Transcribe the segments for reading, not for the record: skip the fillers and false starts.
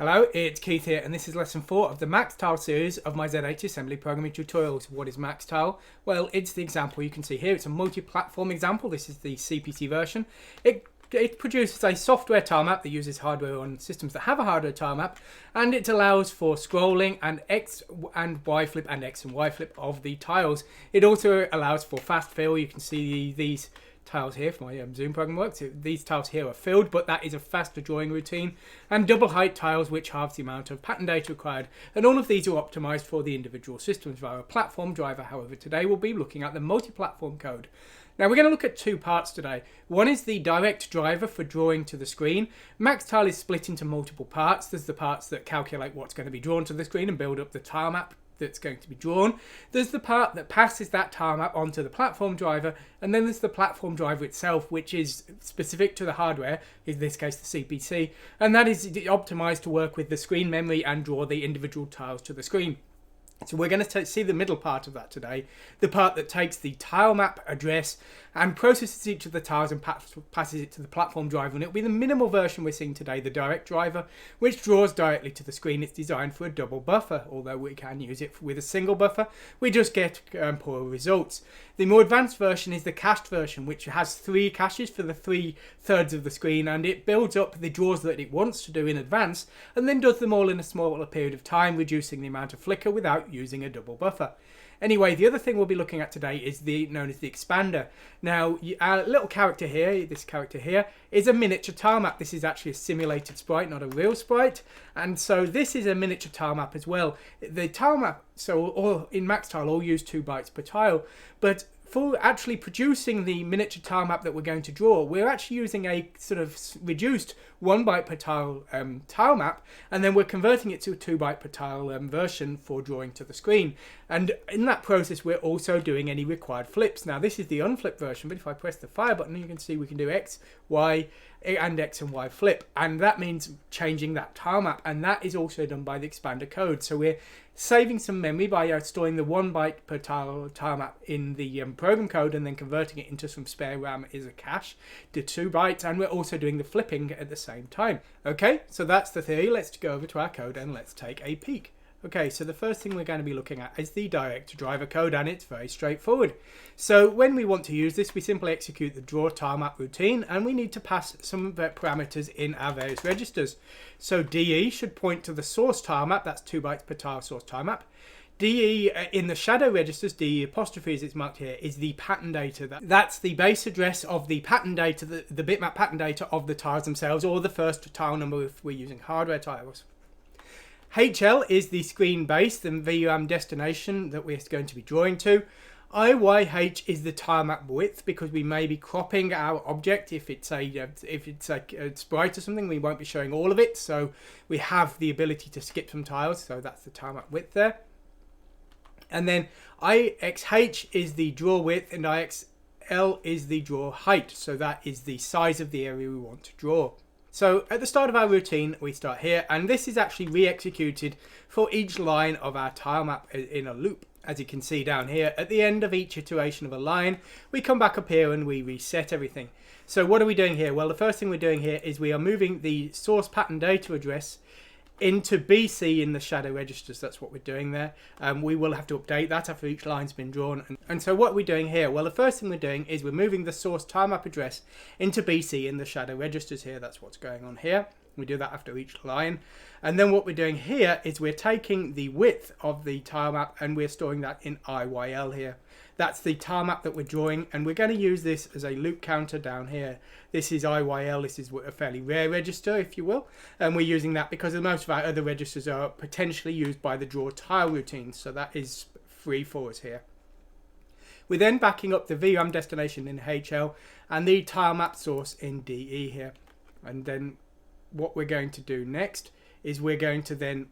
Hello, it's Keith here, and this is lesson 4 of the MaxTile series of my Z80 assembly programming tutorials. What is MaxTile? Well, it's the example you can see here. It's a multi-platform example. This is the CPC version. It produces a software tilemap that uses hardware on systems that have a hardware tilemap, and it allows for scrolling and X and Y flip and X and Y flip of the tiles. It also allows for fast fill. You can see these tiles here, if my zoom program works, these tiles here are filled, but that is a faster drawing routine, and double height tiles, which halves the amount of pattern data required, and all of these are optimized for the individual systems via a platform driver. However, today we'll be looking at the multi-platform code. Now we're going to look at two parts today. One is the DirectDriver for drawing to the screen. MaxTile is split into multiple parts. There's the parts that calculate what's going to be drawn to the screen and build up the tilemap that's going to be drawn. There's the part that passes that tilemap onto the platform driver, and then there's the platform driver itself, which is specific to the hardware, in this case the CPC, and that is optimized to work with the screen memory and draw the individual tiles to the screen. So we're going to see the middle part of that today, the part that takes the tilemap address and processes each of the tiles and passes it to the platform driver, and it'll be the minimal version we're seeing today, the DirectDriver, which draws directly to the screen. It's designed for a double buffer, although we can use it with a single buffer. We just get poor results. The more advanced version is the cached version, which has 3 caches for the 3/3 of the screen, and it builds up the draws that it wants to do in advance and then does them all in a smaller period of time, reducing the amount of flicker without using a double buffer. Anyway, the other thing we'll be looking at today is known as the expander. Now, our little character here, this character here, is a miniature tilemap. This is actually a simulated sprite, not a real sprite. And so this is a miniature tilemap as well. The tilemap, so in MaxTile, all use 2 bytes per tile. But for actually producing the miniature tilemap that we're going to draw, we're actually using a sort of reduced 1 byte per tile tilemap, and then we're converting it to a 2 byte per tile version for drawing to the screen. And in that process, we're also doing any required flips. Now, this is the unflipped version, but if I press the fire button, you can see we can do X, Y, and X and Y flip, and that means changing that tilemap, and that is also done by the expander code. So we're saving some memory by storing the 1 byte per tilemap in the program code and then converting it into some spare RAM as a cache to 2 bytes, and we're also doing the flipping at the same time. Okay, so that's the theory. Let's go over to our code and let's take a peek. Okay, so the first thing we're going to be looking at is the DirectDriver code, and it's very straightforward. So when we want to use this, we simply execute the draw tilemap routine, and we need to pass some parameters in our various registers. So DE should point to the source tilemap, that's 2 bytes per tile source tilemap. DE in the shadow registers, DE apostrophe as it's marked here, is the pattern data. That's the base address of the pattern data, the bitmap pattern data of the tiles themselves, or the first tile number if we're using hardware tiles. HL is the screen base, the VRAM destination that we're going to be drawing to. IYH is the tilemap width, because we may be cropping our object. If it's a sprite or something, we won't be showing all of it, so we have the ability to skip some tiles, so that's the tilemap width there. And then IXH is the draw width, and IXL is the draw height, so that is the size of the area we want to draw. So at the start of our routine, we start here, and this is actually re-executed for each line of our tilemap in a loop. As you can see down here, at the end of each iteration of a line, we come back up here and we reset everything. So what are we doing here? Well, the first thing we're doing here is we are moving the source pattern data address into BC in the shadow registers. That's what we're doing there. We will have to update that after each line's been drawn. And so what are we doing here? Well, the first thing we're doing is we're moving the source tilemap address into BC in the shadow registers here. That's what's going on here. We do that after each line. And then what we're doing here is we're taking the width of the tilemap and we're storing that in IYL here. That's the tilemap that we're drawing, and we're going to use this as a loop counter down here. This is IYL, this is a fairly rare register, if you will, and we're using that because most of our other registers are potentially used by the draw tile routines, so that is free for us here. We're then backing up the VRAM destination in HL and the tilemap source in DE here. And then what we're going to do next is we're going to then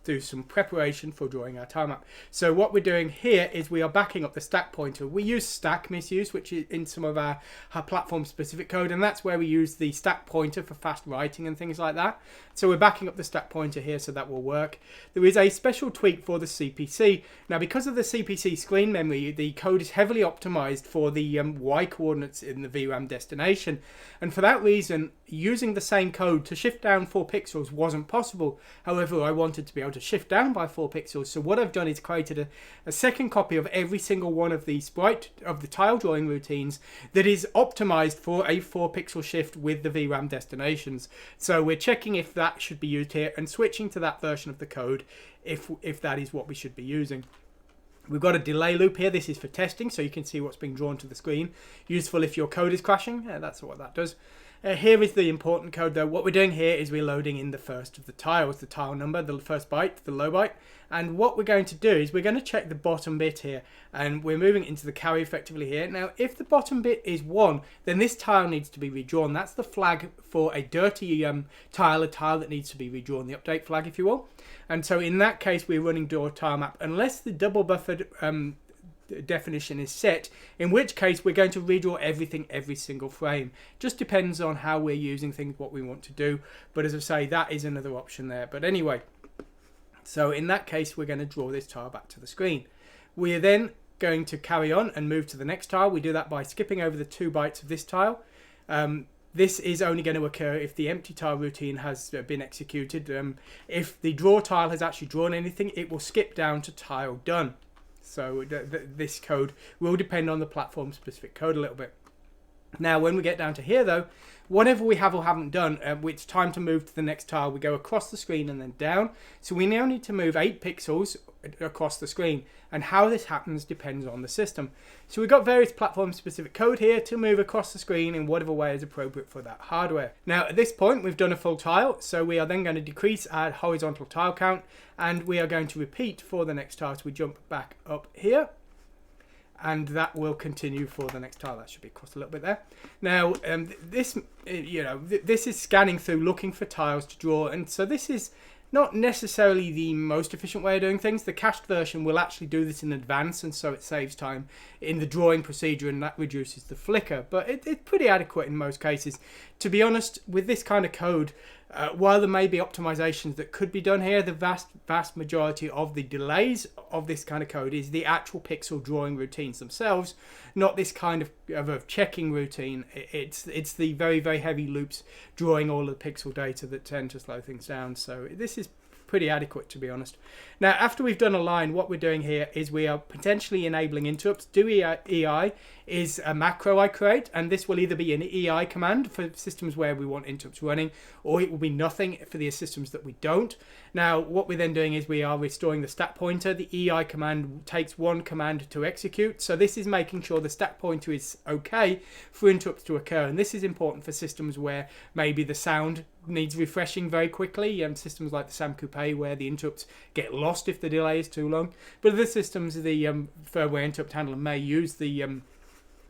do some preparation for drawing our tilemap. So what we're doing here is we are backing up the stack pointer. We use stack misuse, which is in some of our platform specific code, and that's where we use the stack pointer for fast writing and things like that. So we're backing up the stack pointer here, so that will work. There is a special tweak for the CPC. Now, because of the CPC screen memory, the code is heavily optimized for the Y coordinates in the VRAM destination, and for that reason using the same code to shift down 4 pixels wasn't possible. However, I wanted to be able to shift down by 4 pixels. So what I've done is created a second copy of every single one of the tile drawing routines that is optimized for a 4 pixel shift with the VRAM destinations. So we're checking if that should be used here and switching to that version of the code if that is what we should be using. We've got a delay loop here. This is for testing, so you can see what's being drawn to the screen. Useful if your code is crashing. That's what that does. Here is the important code though. What we're doing here is we're loading in the first of the tiles, the tile number, the first byte, the low byte. And what we're going to do is we're going to check the bottom bit here, and we're moving into the carry effectively here. Now, if the bottom bit is 1, then this tile needs to be redrawn. That's the flag for a dirty tile, a tile that needs to be redrawn, the update flag, if you will. And so in that case, we're running draw tilemap unless the double buffered definition is set, in which case we're going to redraw everything every single frame. Just depends on how we're using things, what we want to do, but as I say, that is another option there. But anyway, so in that case we're going to draw this tile back to the screen. We are then going to carry on and move to the next tile. We do that by skipping over the 2 bytes of this tile. This is only going to occur if the empty tile routine has been executed. If the draw tile has actually drawn anything, it will skip down to tile done. So this code will depend on the platform specific code a little bit. Now when we get down to here though, whatever we have or haven't done, it's time to move to the next tile. We go across the screen and then down. So we now need to move 8 pixels across the screen, and how this happens depends on the system. So we've got various platform specific code here to move across the screen in whatever way is appropriate for that hardware. Now at this point we've done a full tile, so we are then going to decrease our horizontal tile count, and we are going to repeat for the next tile. So we jump back up here, and that will continue for the next tile. That should be across a little bit there. Now this is scanning through looking for tiles to draw, and so this is not necessarily the most efficient way of doing things. The cached version will actually do this in advance, and so it saves time in the drawing procedure, and that reduces the flicker, but it's pretty adequate in most cases. To be honest, with this kind of code, while there may be optimizations that could be done here, the vast majority of the delays of this kind of code is the actual pixel drawing routines themselves, not this kind of checking routine. It's the very, very heavy loops drawing all of the pixel data that tend to slow things down. So this is pretty adequate, to be honest. Now, after we've done a line, what we're doing here is we are potentially enabling interrupts. Do EI is a macro I create, and this will either be an EI command for systems where we want interrupts running, or it will be nothing for the systems that we don't. Now, what we're then doing is we are restoring the stack pointer. The EI command takes 1 command to execute, so this is making sure the stack pointer is okay for interrupts to occur, and this is important for systems where maybe the sound needs refreshing very quickly, systems like the Sam Coupe where the interrupts get lost if the delay is too long. But other systems, the firmware interrupt handler may use the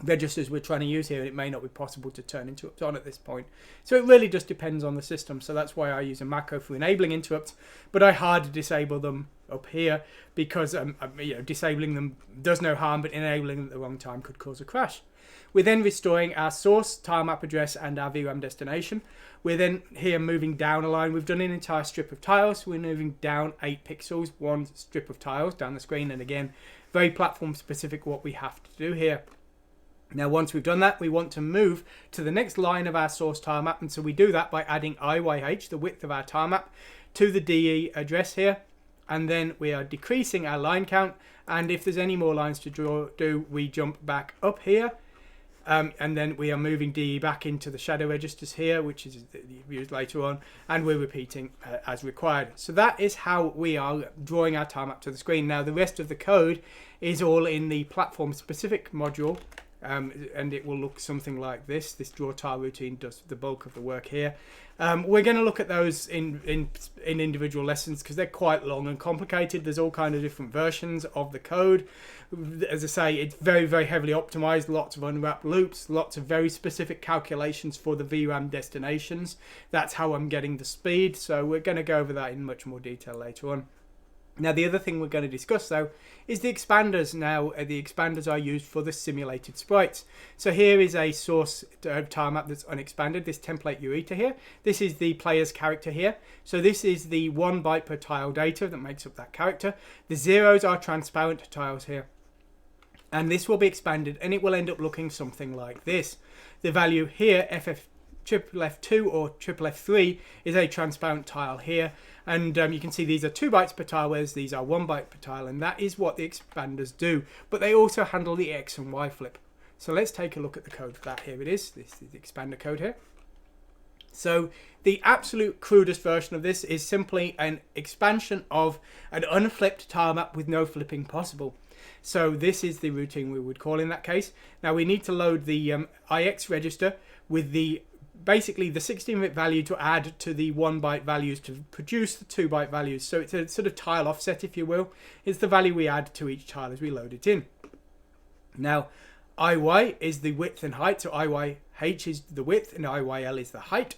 registers we're trying to use here, and it may not be possible to turn interrupts on at this point. So it really just depends on the system. So that's why I use a macro for enabling interrupts, but I hard disable them up here because disabling them does no harm, but enabling them at the wrong time could cause a crash. We're then restoring our source, tilemap address, and our VRAM destination. We're then here moving down a line. We've done an entire strip of tiles. We're moving down 8 pixels, 1 strip of tiles down the screen. And again, very platform specific what we have to do here. Now, once we've done that, we want to move to the next line of our source tilemap. And so we do that by adding IYH, the width of our tilemap, to the DE address here. And then we are decreasing our line count. And if there's any more lines to do, we jump back up here. And then we are moving DE back into the shadow registers here, which is used later on, and we're repeating as required. So that is how we are drawing our tilemap to the screen. Now the rest of the code is all in the platform specific module, and it will look something like this. This draw tile routine does the bulk of the work here. We're going to look at those in individual lessons because they're quite long and complicated. There's all kinds of different versions of the code. As I say, it's very, very heavily optimized, lots of unwrapped loops, lots of very specific calculations for the VRAM destinations. That's how I'm getting the speed. So we're going to go over that in much more detail later on. Now, the other thing we're going to discuss, though, is the expanders. Now, the expanders are used for the simulated sprites. So here is a source tilemap that's unexpanded, this template Eureka here. This is the player's character here. So this is the 1 byte per tile data that makes up that character. The zeros are transparent tiles here. And this will be expanded, and it will end up looking something like this. The value here, triple F2 or triple F3 is a transparent tile here, and you can see these are 2 bytes per tile, whereas these are 1 byte per tile, and that is what the expanders do. But they also handle the X and Y flip. So let's take a look at the code for that. Here it is. This is the expander code here. So the absolute crudest version of this is simply an expansion of an unflipped tile map with no flipping possible. So this is the routine we would call in that case. Now we need to load the IX register with basically the 16-bit value to add to the 1 byte values to produce the 2 byte values. So it's a sort of tile offset, if you will. It's the value we add to each tile as we load it in. Now IY is the width and height, so IYH is the width and IYL is the height.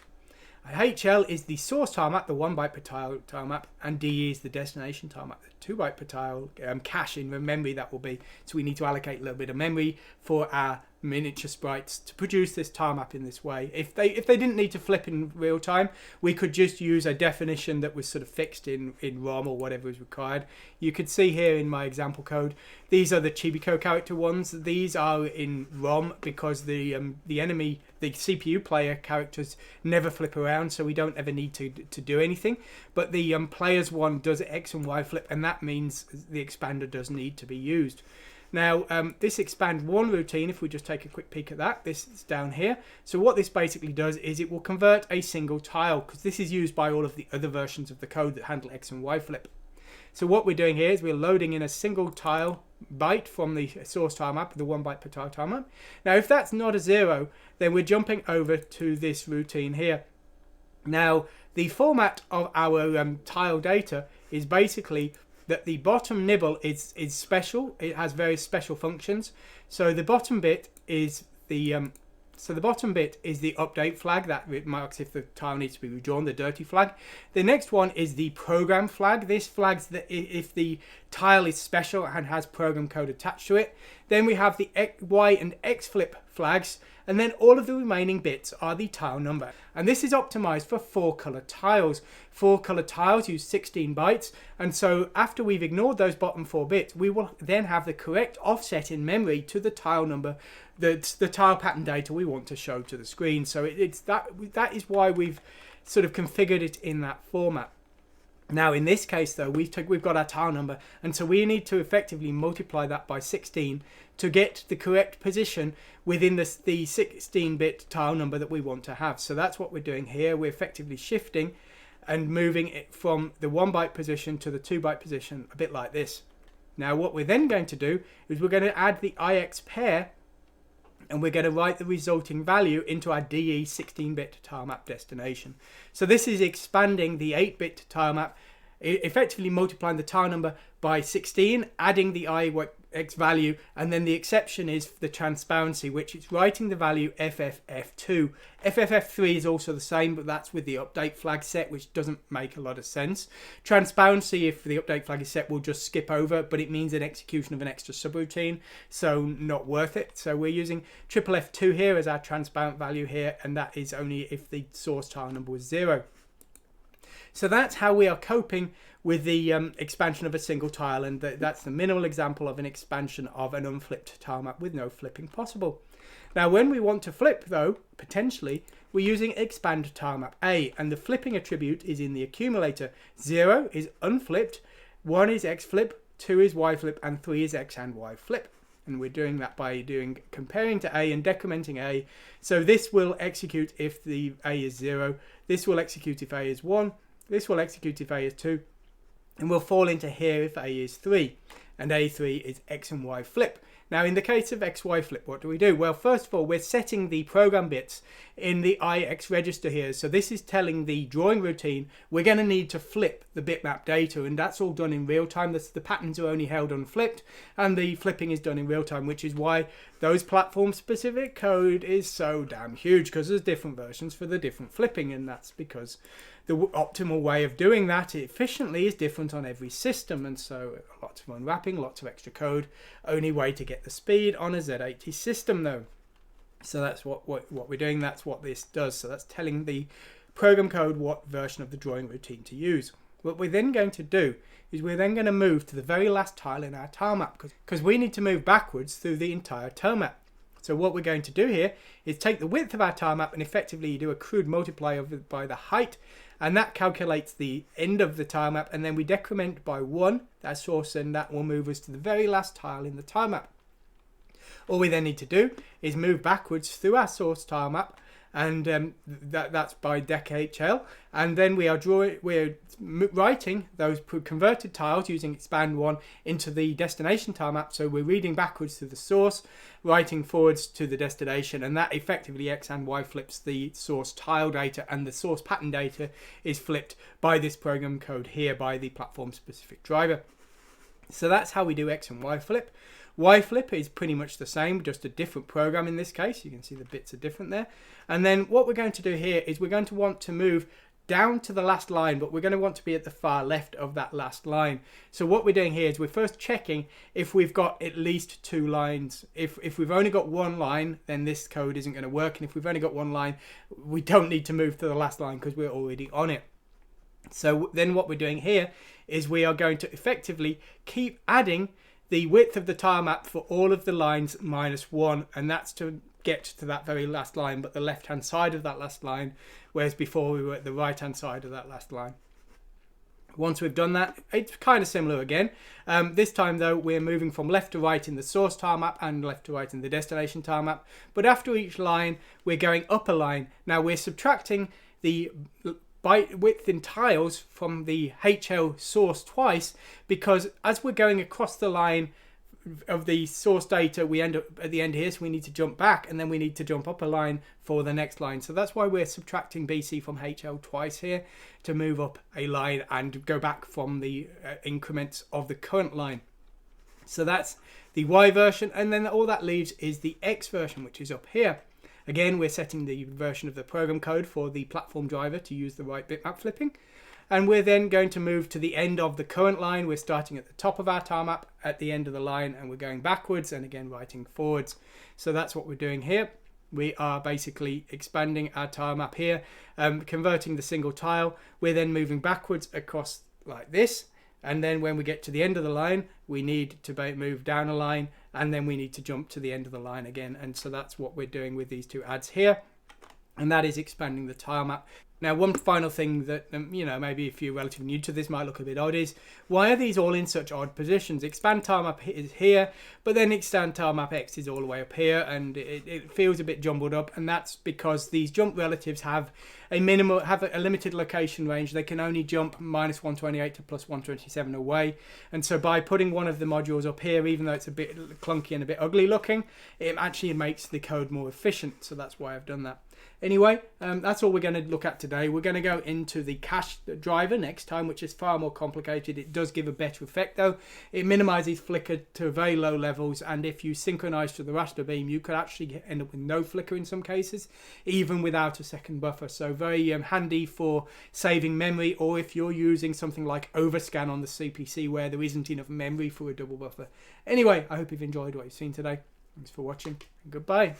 HL is the source tile map, the 1 byte per tile map, and DE is the destination tile map, the 2 byte per tile cache in memory that will be. So we need to allocate a little bit of memory for our miniature sprites to produce this tile map in this way. If they didn't need to flip in real time, we could just use a definition that was sort of fixed in ROM or whatever is required. You could see here in my example code, these are the Chibico character ones. These are in ROM because the enemy, the CPU player characters never flip around, so we don't ever need to do anything. But the players one does X and Y flip, and that means the expander does need to be used. Now, this expand one routine, if we just take a quick peek at that, this is down here. So what this basically does is it will convert a single tile, because this is used by all of the other versions of the code that handle X and Y flip. So what we're doing here is we're loading in a single tile byte from the source tile map, the 1 byte per tile map. Now, if that's not a 0, then we're jumping over to this routine here. Now, the format of our tile data is basically that the bottom nibble is special. It has very special functions. So the bottom bit is the update flag that marks if the tile needs to be redrawn, the dirty flag. The next one is the program flag. This flags that if the tile is special and has program code attached to it. Then we have the X, Y and X flip flags, and then all of the remaining bits are the tile number. And this is optimized for 4 color tiles. 4 color tiles use 16 bytes, and so after we've ignored those bottom 4 bits, we will then have the correct offset in memory to the tile number, the tile pattern data we want to show to the screen. So that is why we've sort of configured it in that format. Now in this case though, we've got our tile number, and so we need to effectively multiply that by 16 to get the correct position within the 16-bit tile number that we want to have. So that's what we're doing here. We're effectively shifting and moving it from the 1 byte position to the 2 byte position, a bit like this. Now what we're then going to do is we're going to add the IX pair, and we're going to write the resulting value into our DE 16-bit tilemap destination. So this is expanding the 8-bit tilemap, effectively multiplying the tile number by 16, adding the IX value, and then the exception is the transparency, which is writing the value FFF2. FFF3 is also the same, but that's with the update flag set, which doesn't make a lot of sense. Transparency, if the update flag is set, will just skip over, but it means an execution of an extra subroutine, so not worth it. So we're using triple F2 here as our transparent value here, and that is only if the source tile number was 0. So that's how we are coping with the expansion of a single tile, and that's the minimal example of an expansion of an unflipped tile map with no flipping possible. Now when we want to flip though, potentially, we're using expand tilemap A, and the flipping attribute is in the accumulator. 0 is unflipped, 1 is X flip, 2 is Y flip, and 3 is X and Y flip. And we're doing that by comparing to A and decrementing A. So this will execute if the A is 0, this will execute if A is 1, this will execute if A is 2, and we'll fall into here if A is 3, and A3 is X and Y flip. Now in the case of XY flip, what do we do? Well, first of all, we're setting the program bits in the IX register here. So this is telling the drawing routine we're going to need to flip the bitmap data, and that's all done in real time. The patterns are only held unflipped, and the flipping is done in real time, which is why those platform specific code is so damn huge, because there's different versions for the different flipping, and that's because the optimal way of doing that efficiently is different on every system, and so lots of unwrapping, lots of extra code. Only way to get the speed on a Z80 system though. So that's what we're doing, that's what this does. So that's telling the program code what version of the drawing routine to use. What we're then going to do is we're then going to move to the very last tile in our tile map, because we need to move backwards through the entire tile map. So what we're going to do here is take the width of our tilemap and effectively do a crude multiply by the height, and that calculates the end of the tilemap, and then we decrement by 1 that source, and that will move us to the very last tile in the tilemap. All we then need to do is move backwards through our source tilemap, and that's by DecHL, and then we're writing those converted tiles using expand 1 into the destination tilemap. So we're reading backwards to the source, writing forwards to the destination, and that effectively X and Y flips the source tile data, and the source pattern data is flipped by this program code here by the platform specific driver. So that's how we do X and Y flip. Y flip is pretty much the same, just a different program in this case. You can see the bits are different there. And then what we're going to do here is we're going to want to move down to the last line, but we're going to want to be at the far left of that last line. So what we're doing here is we're first checking if we've got at least 2 lines. If we've only got 1 line, then this code isn't going to work. And if we've only got 1 line, we don't need to move to the last line because we're already on it. So then what we're doing here is we are going to effectively keep adding the width of the tilemap for all of the lines minus 1, and that's to get to that very last line, but the left hand side of that last line, whereas before we were at the right hand side of that last line. Once we've done that, it's kind of similar again. This time though, we're moving from left to right in the source tilemap and left to right in the destination tilemap, but after each line we're going up a line. Now we're subtracting the byte width in tiles from the HL source twice, because as we're going across the line of the source data, we end up at the end here, so we need to jump back, and then we need to jump up a line for the next line. So that's why we're subtracting BC from HL twice here, to move up a line and go back from the increments of the current line. So that's the Y version, and then all that leaves is the X version, which is up here. Again, we're setting the version of the program code for the platform driver to use the right bitmap flipping. And we're then going to move to the end of the current line. We're starting at the top of our tilemap at the end of the line, and we're going backwards and again writing forwards. So that's what we're doing here. We are basically expanding our tilemap here, converting the single tile. We're then moving backwards across like this. And then when we get to the end of the line, we need to move down a line, and then we need to jump to the end of the line again. And so that's what we're doing with these 2 adds here. And that is expanding the tilemap. Now, one final thing that, maybe if you're relatively new to this might look a bit odd is, why are these all in such odd positions? Expand tilemap is here, but then expand tilemap X is all the way up here, and it feels a bit jumbled up, and that's because these jump relatives have a limited location range. They can only jump minus 128 to plus 127 away, and so by putting one of the modules up here, even though it's a bit clunky and a bit ugly looking, it actually makes the code more efficient, so that's why I've done that. Anyway, that's all we're going to look at today. We're going to go into the cache driver next time, which is far more complicated. It does give a better effect though. It minimizes flicker to very low levels, and if you synchronize to the raster beam, you could actually end up with no flicker in some cases, even without a second buffer. So very handy for saving memory, or if you're using something like overscan on the CPC where there isn't enough memory for a double buffer. Anyway, I hope you've enjoyed what you've seen today. Thanks for watching, and goodbye.